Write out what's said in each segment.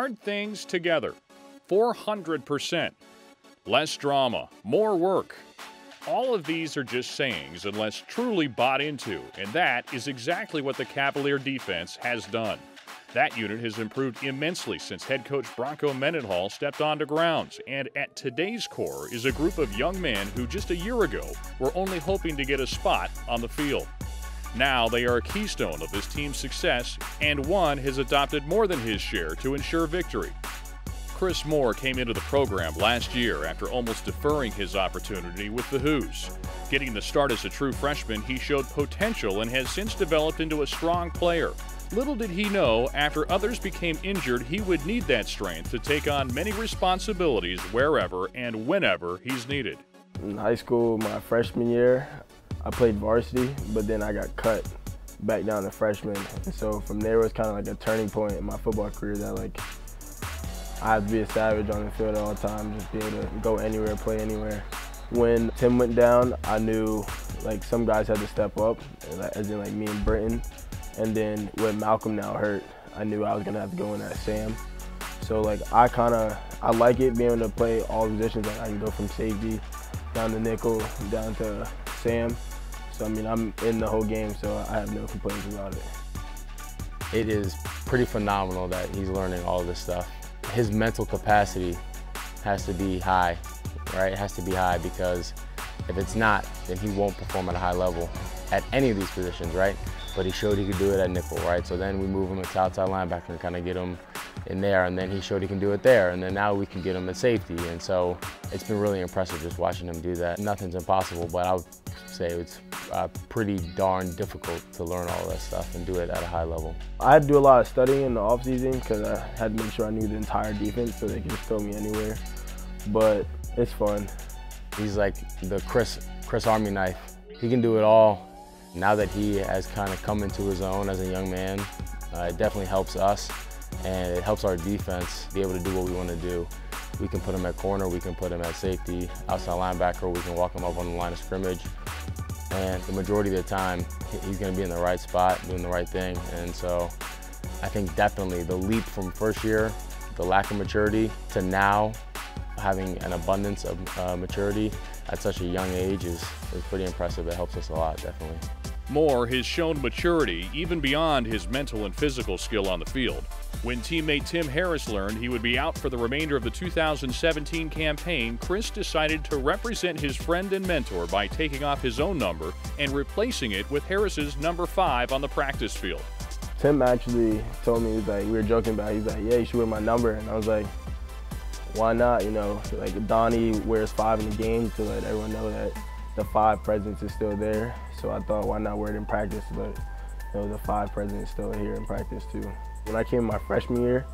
hard things together. 400%. Less drama, more work. All of these are just sayings unless truly bought into, and that is exactly what the Cavalier defense has done. That unit has improved immensely since head coach Bronco Mendenhall stepped onto grounds, and at today's core is a group of young men who just a year ago were only hoping to get a spot on the field. Now they are a keystone of this team's success, and one has adopted more than his share to ensure victory. Chris Moore came into the program last year after almost deferring his opportunity with the Hoos. Getting the start as a true freshman, he showed potential and has since developed into a strong player. Little did he know, after others became injured, he would need that strength to take on many responsibilities wherever and whenever he's needed. In high school, my freshman year, I played varsity, but then I got cut back down to freshman. And so from there it was kind of like a turning point in my football career that I had to be a savage on the field all the time, just be able to go anywhere, play anywhere. When Tim went down, I knew some guys had to step up, as in me and Britton. And then when Malcolm now hurt, I knew I was gonna have to go in at Sam. So I like it being able to play all positions. I can go from safety down to nickel, down to Sam. So I'm in the whole game, so I have no complaints about it. It is pretty phenomenal that he's learning all of this stuff. His mental capacity has to be high, right? It has to be high, because if it's not, then he won't perform at a high level at any of these positions, right? But he showed he could do it at nickel, right? So then we move him to outside linebacker and kind of get him in there, and then he showed he can do it there, and then now we can get him at safety. And so it's been really impressive just watching him do that. Nothing's impossible, but I would say it's pretty darn difficult to learn all that stuff and do it at a high level. I had to do a lot of studying in the offseason because I had to make sure I knew the entire defense so they could just throw me anywhere. But it's fun. He's like the Chris Army knife. He can do it all. Now that he has kind of come into his own as a young man, it definitely helps us, and it helps our defense be able to do what we want to do. We can put him at corner, we can put him at safety, outside linebacker, we can walk him up on the line of scrimmage. And the majority of the time, he's going to be in the right spot, doing the right thing. And so I think definitely the leap from first year, the lack of maturity, to now having an abundance of maturity at such a young age is pretty impressive. It helps us a lot, definitely. Moore has shown maturity even beyond his mental and physical skill on the field. When teammate Tim Harris learned he would be out for the remainder of the 2017 campaign, Chris decided to represent his friend and mentor by taking off his own number and replacing it with Harris's number 5 on the practice field. Tim actually told me, we were joking about it, he's like, yeah, you should wear my number. And I was like, why not? Donnie wears 5 in the game to let everyone know that the 5 presence is still there. So I thought, why not wear it in practice? But the 5 presence is still here in practice too. When I came my freshman year,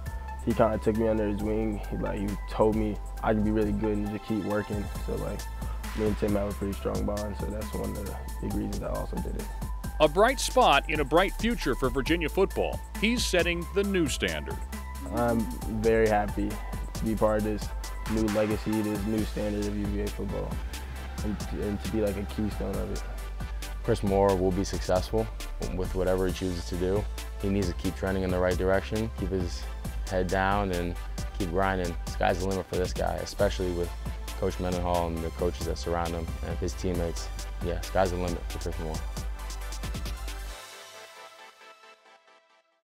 he kind of took me under his wing. He told me I could be really good and just keep working. So me and Tim have a pretty strong bond. So that's one of the big reasons I also did it. A bright spot in a bright future for Virginia football. He's setting the new standard. I'm very happy to be part of this new legacy, this new standard of UVA football, and to be a keystone of it. Chris Moore will be successful with whatever he chooses to do. He needs to keep trending in the right direction, keep his head down, and keep grinding. Sky's the limit for this guy, especially with Coach Mendenhall and the coaches that surround him and his teammates. Yeah, sky's the limit for Chris Moore.